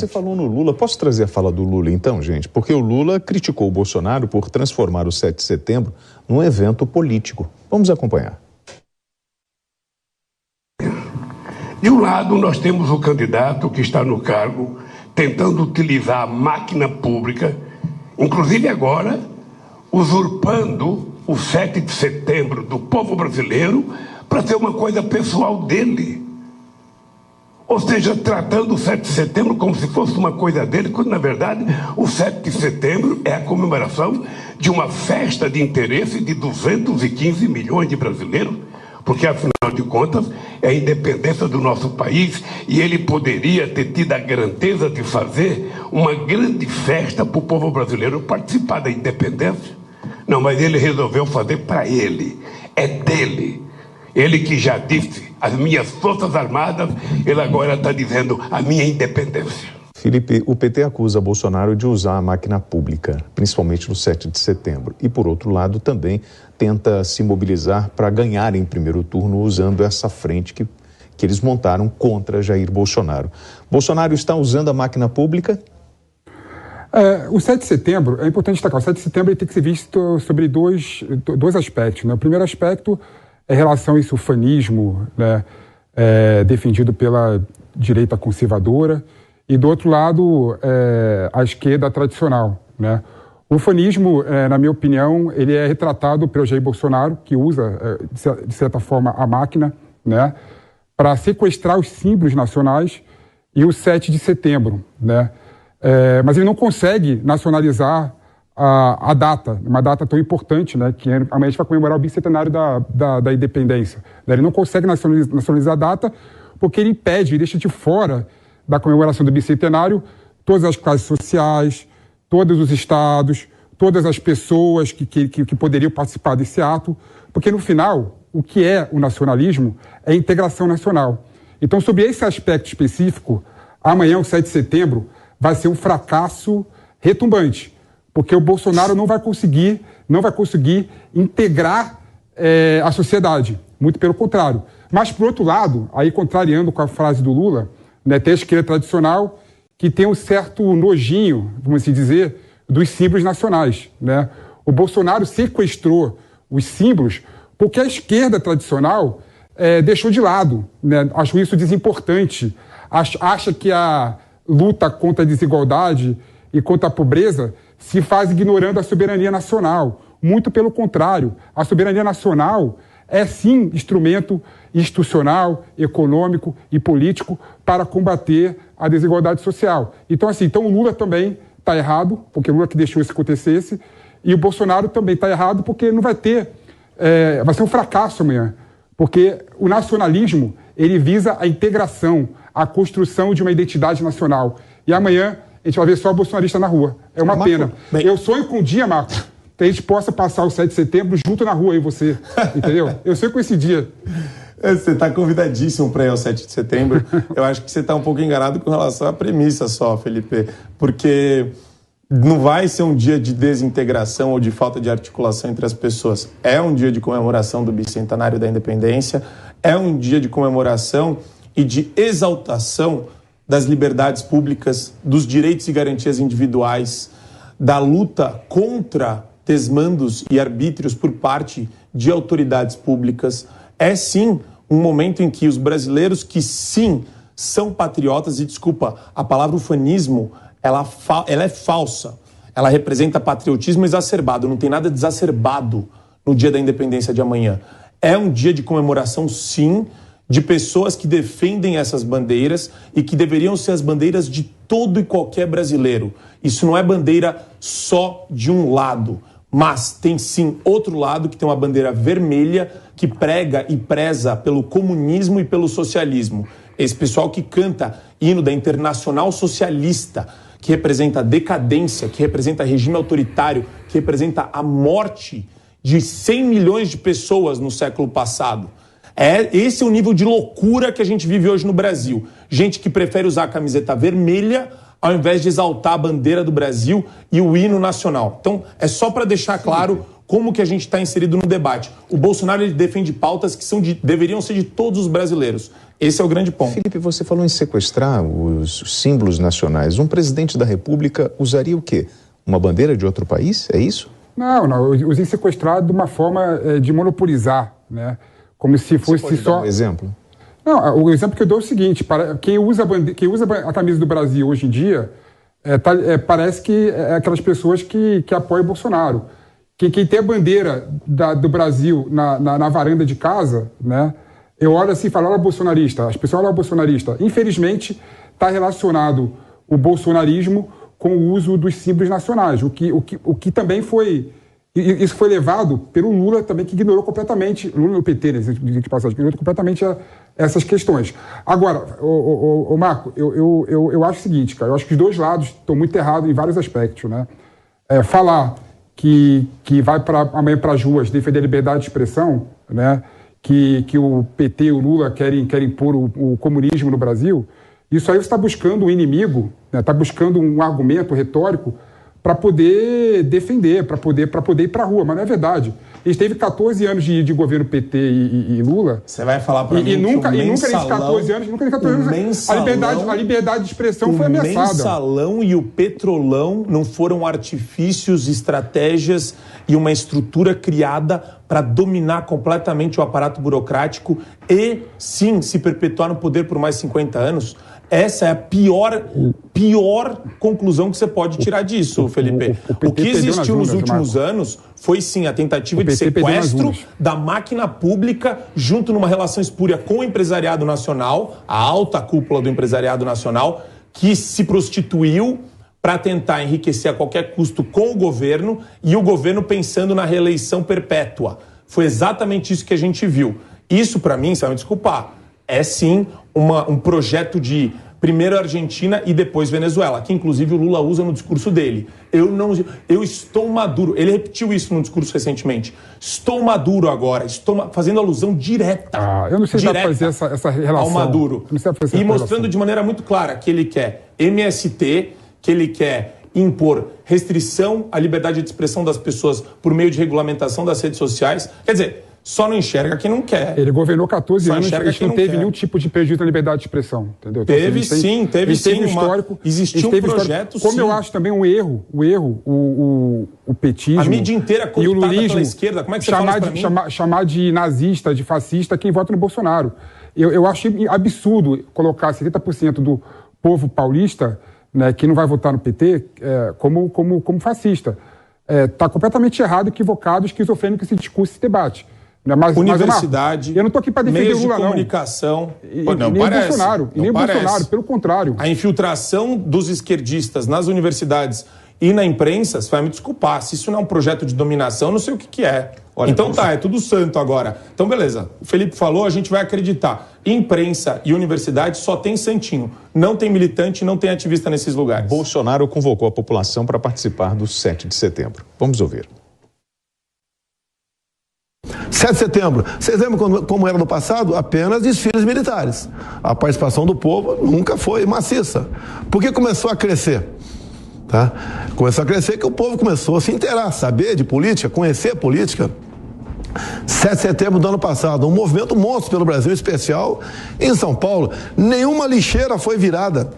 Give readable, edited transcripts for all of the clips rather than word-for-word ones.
Você falou no Lula. Posso trazer a fala do Lula, então, gente? Porque o Lula criticou o Bolsonaro por transformar o 7 de setembro num evento político. Vamos acompanhar. De um lado, nós temos o candidato que está no cargo tentando utilizar a máquina pública, inclusive agora, usurpando o 7 de setembro do povo brasileiro para ser uma coisa pessoal dele. Ou seja, tratando o 7 de setembro como se fosse uma coisa dele, quando na verdade o 7 de setembro é a comemoração de uma festa de interesse de 215 milhões de brasileiros, porque afinal de contas é a independência do nosso país e ele poderia ter tido a grandeza de fazer uma grande festa para o povo brasileiro participar da independência. Não, mas ele resolveu fazer para ele, é dele. Ele que já disse, as minhas forças armadas, ele agora está dizendo a minha independência. Felipe, o PT acusa Bolsonaro de usar a máquina pública, principalmente no 7 de setembro. E, por outro lado, também tenta se mobilizar para ganhar em primeiro turno usando essa frente que eles montaram contra Jair Bolsonaro. Bolsonaro está usando a máquina pública? O 7 de setembro, é importante destacar, o 7 de setembro ele tem que ser visto sobre dois aspectos, né? O primeiro aspecto é em relação a esse ufanismo, né, defendido pela direita conservadora, e do outro lado, a esquerda tradicional, né? O ufanismo, na minha opinião, ele é retratado pelo Jair Bolsonaro, que usa, de certa forma, a máquina, né, para sequestrar os símbolos nacionais e o 7 de setembro, né? Mas ele não consegue nacionalizar a data, uma data tão importante, né, que amanhã a gente vai comemorar o bicentenário da independência. Ele não consegue nacionalizar a data porque ele impede, ele deixa de fora da comemoração do bicentenário todas as classes sociais, todos os estados, todas as pessoas que poderiam participar desse ato, porque no final, o que é o nacionalismo é a integração nacional. Então, sobre esse aspecto específico, amanhã, o 7 de setembro, vai ser um fracasso retumbante, porque o Bolsonaro não vai conseguir integrar a sociedade, muito pelo contrário. Mas, por outro lado, aí contrariando com a frase do Lula, né, tem a esquerda tradicional que tem um certo nojinho, vamos assim dizer, dos símbolos nacionais, né? O Bolsonaro sequestrou os símbolos porque a esquerda tradicional deixou de lado, né? Acho isso desimportante. Acha que a luta contra a desigualdade e contra a pobreza se faz ignorando a soberania nacional. Muito pelo contrário, a soberania nacional é sim instrumento institucional, econômico e político para combater a desigualdade social. Então o Lula também está errado, porque o Lula que deixou isso acontecesse, e o Bolsonaro também está errado porque não vai ter, vai ser um fracasso amanhã, porque o nacionalismo ele visa a integração, a construção de uma identidade nacional. E amanhã a gente vai ver só bolsonarista na rua. É uma pena. Eu sonho com um dia, Marco, que a gente possa passar o 7 de setembro junto na rua, aí você, entendeu? Eu sonho com esse dia. Você está convidadíssimo para ir ao 7 de setembro. Eu acho que você está um pouco enganado com relação à premissa só, Felipe, porque não vai ser um dia de desintegração ou de falta de articulação entre as pessoas. É um dia de comemoração do bicentenário da independência, é um dia de comemoração e de exaltação das liberdades públicas, dos direitos e garantias individuais, da luta contra desmandos e arbítrios por parte de autoridades públicas. É sim um momento em que os brasileiros que sim são patriotas, e desculpa, a palavra ufanismo, ela é falsa. Ela representa patriotismo exacerbado, não tem nada de exacerbado no dia da independência de amanhã. É um dia de comemoração, sim, de pessoas que defendem essas bandeiras e que deveriam ser as bandeiras de todo e qualquer brasileiro. Isso não é bandeira só de um lado, mas tem sim outro lado que tem uma bandeira vermelha que prega e preza pelo comunismo e pelo socialismo. Esse pessoal que canta hino da Internacional Socialista, que representa a decadência, que representa regime autoritário, que representa a morte de 100 milhões de pessoas no século passado. Esse é o nível de loucura que a gente vive hoje no Brasil. Gente que prefere usar a camiseta vermelha ao invés de exaltar a bandeira do Brasil e o hino nacional. Então, é só para deixar claro como que a gente está inserido no debate. O Bolsonaro ele defende pautas que deveriam ser de todos os brasileiros. Esse é o grande ponto. Felipe, você falou em sequestrar os símbolos nacionais. Um presidente da República usaria o quê? Uma bandeira de outro país? É isso? Não. Eu usei sequestrado de uma forma de monopolizar, né? Como se fosse você pode só... dar um exemplo? Não, o exemplo que eu dou é o seguinte, quem usa a camisa do Brasil hoje em dia, parece que é aquelas pessoas que apoiam o Bolsonaro. Quem tem a bandeira do Brasil na varanda de casa, né? Eu olho assim e falo, olha bolsonarista, as pessoas olham bolsonarista. Infelizmente, está relacionado o bolsonarismo com o uso dos símbolos nacionais, o que também foi... Isso foi levado pelo Lula também, que ignorou completamente, Lula no PT, né, de passagem, ignorou completamente essas questões. Agora, Marco, eu acho o seguinte, cara, eu acho que os dois lados estão muito errados em vários aspectos, né? Falar que vai amanhã para as ruas defender a liberdade de expressão, né? Que o PT e o Lula querem impor o comunismo no Brasil, isso aí você está buscando um inimigo, está buscando um argumento retórico para poder defender, para poder ir para a rua, mas não é verdade. Eles teve 14 anos de governo PT e Lula. Você vai falar para mim que nunca nesses 14 anos, a liberdade de expressão foi ameaçada. O mensalão e o petrolão não foram artifícios, estratégias e uma estrutura criada para dominar completamente o aparato burocrático e, sim, se perpetuar no poder por mais 50 anos? Essa é a pior conclusão que você pode tirar disso, Felipe. O que existiu nos últimos anos foi, sim, a tentativa de sequestro da máquina pública junto numa relação espúria com o empresariado nacional, a alta cúpula do empresariado nacional, que se prostituiu para tentar enriquecer a qualquer custo com o governo e o governo pensando na reeleição perpétua. Foi exatamente isso que a gente viu. Isso, para mim, você vai me desculpar, é sim um projeto de primeiro Argentina e depois Venezuela, que inclusive o Lula usa no discurso dele. Eu estou maduro. Ele repetiu isso no discurso recentemente. Estou maduro agora. Estou fazendo alusão direta. Eu não sei se vai fazer essa relação. Ao Maduro. Não sei se vai fazer e mostrando relação de maneira muito clara que ele quer MST, que ele quer impor restrição à liberdade de expressão das pessoas por meio de regulamentação das redes sociais. Quer dizer, só não enxerga quem não quer. Ele governou 14 anos e não teve nenhum tipo de prejuízo na liberdade de expressão, entendeu? Então, teve sim. Histórico. Existiu um projeto, sim. Como eu acho também um erro, o petismo... A mídia inteira e o lulismo, pela esquerda. Como é que você fala isso pra mim? Chamar de nazista, de fascista, quem vota no Bolsonaro. Eu acho absurdo colocar 70% do povo paulista, né, que não vai votar no PT, como fascista. Está completamente errado, equivocado, esquizofrênico esse discurso, esse debate. Universidade, eu não estou aqui para defender o Lula, de comunicação. Não parece. Bolsonaro, nem Bolsonaro, pelo contrário. A infiltração dos esquerdistas nas universidades e na imprensa, você vai me desculpar, se isso não é um projeto de dominação, eu não sei o que é. Olha, então é tudo santo agora. Então beleza, o Felipe falou, a gente vai acreditar. Imprensa e universidade só tem santinho. Não tem militante, não tem ativista nesses lugares. Bolsonaro convocou a população para participar do 7 de setembro. Vamos ouvir. 7 de setembro. Vocês lembram como era no passado? Apenas desfiles militares. A participação do povo nunca foi maciça. Por que começou a crescer? Tá? Começou a crescer que o povo começou a se inteirar, saber de política, conhecer a política. 7 de setembro do ano passado, um movimento monstro pelo Brasil, em especial em São Paulo. Nenhuma lixeira foi virada.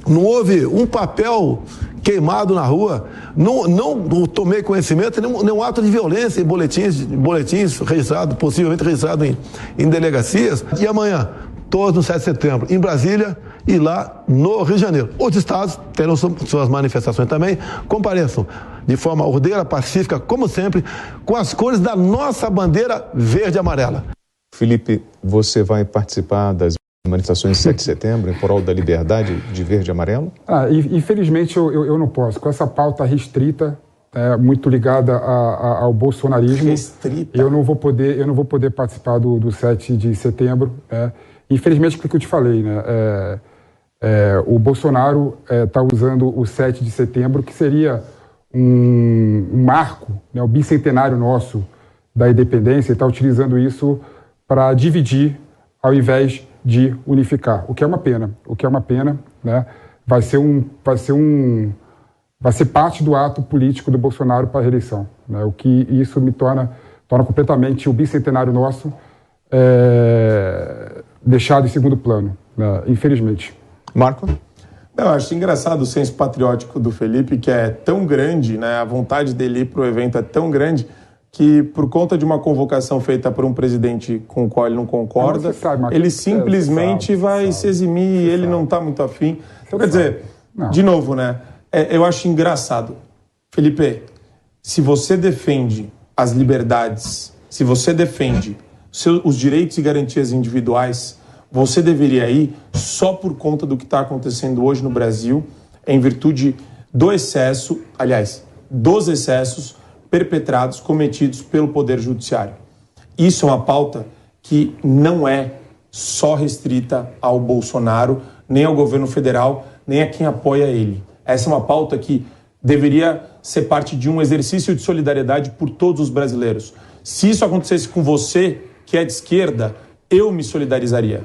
Não houve um papel queimado na rua, não tomei conhecimento de nenhum ato de violência em boletins registrados, possivelmente registrados em delegacias. E amanhã, todos no 7 de setembro, em Brasília e lá no Rio de Janeiro. Os estados terão suas manifestações também, compareçam de forma ordeira, pacífica, como sempre, com as cores da nossa bandeira verde e amarela. Felipe, você vai participar das manifestações de 7 de setembro em prol da liberdade de verde e amarelo? Infelizmente eu não posso. Com essa pauta restrita, muito ligada ao bolsonarismo, restrita. eu não vou poder participar do 7 de setembro. Infelizmente, o que eu te falei, né? O Bolsonaro está usando o 7 de setembro, que seria um marco, né, o bicentenário nosso da independência, e está utilizando isso para dividir ao invés de unificar, o que é uma pena, né? Vai ser um vai ser parte do ato político do Bolsonaro para a reeleição, né? O que isso me torna completamente o bicentenário nosso deixado em segundo plano, né? Infelizmente. Marco? Eu acho engraçado o senso patriótico do Felipe, que é tão grande, né? A vontade dele ir para o evento é tão grande que, por conta de uma convocação feita por um presidente com o qual ele não concorda, ele simplesmente vai se eximir e ele não está muito afim. Então, quer dizer, de novo, né? Eu acho engraçado. Felipe, se você defende as liberdades, se você defende os direitos e garantias individuais, você deveria ir só por conta do que está acontecendo hoje no Brasil, em virtude do excesso, aliás, dos excessos perpetrados, cometidos pelo Poder Judiciário. Isso é uma pauta que não é só restrita ao Bolsonaro, nem ao governo federal, nem a quem apoia ele. Essa é uma pauta que deveria ser parte de um exercício de solidariedade por todos os brasileiros. Se isso acontecesse com você, que é de esquerda, eu me solidarizaria.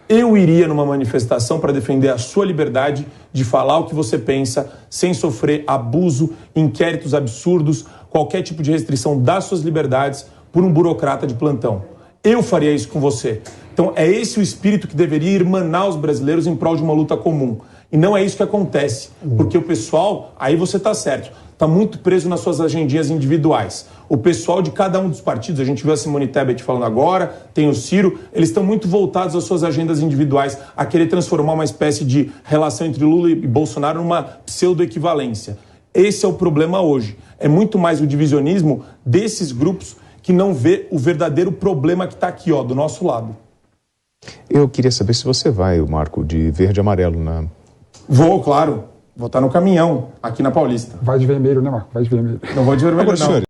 Eu iria numa manifestação para defender a sua liberdade de falar o que você pensa, sem sofrer abuso, inquéritos absurdos, qualquer tipo de restrição das suas liberdades por um burocrata de plantão. Eu faria isso com você. Então é esse o espírito que deveria irmanar os brasileiros em prol de uma luta comum. E não é isso que acontece, porque o pessoal, aí você está certo, está muito preso nas suas agendinhas individuais. O pessoal de cada um dos partidos, a gente viu a Simone Tebet falando agora, tem o Ciro, eles estão muito voltados às suas agendas individuais, a querer transformar uma espécie de relação entre Lula e Bolsonaro numa pseudo-equivalência. Esse é o problema hoje. É muito mais o divisionismo desses grupos que não vê o verdadeiro problema que está aqui, ó, do nosso lado. Eu queria saber se você vai, Marco, de verde e amarelo na... Vou, claro. Vou estar no caminhão, aqui na Paulista. Vai de vermelho, né, Marco? Vai de vermelho. Não vou de vermelho, não.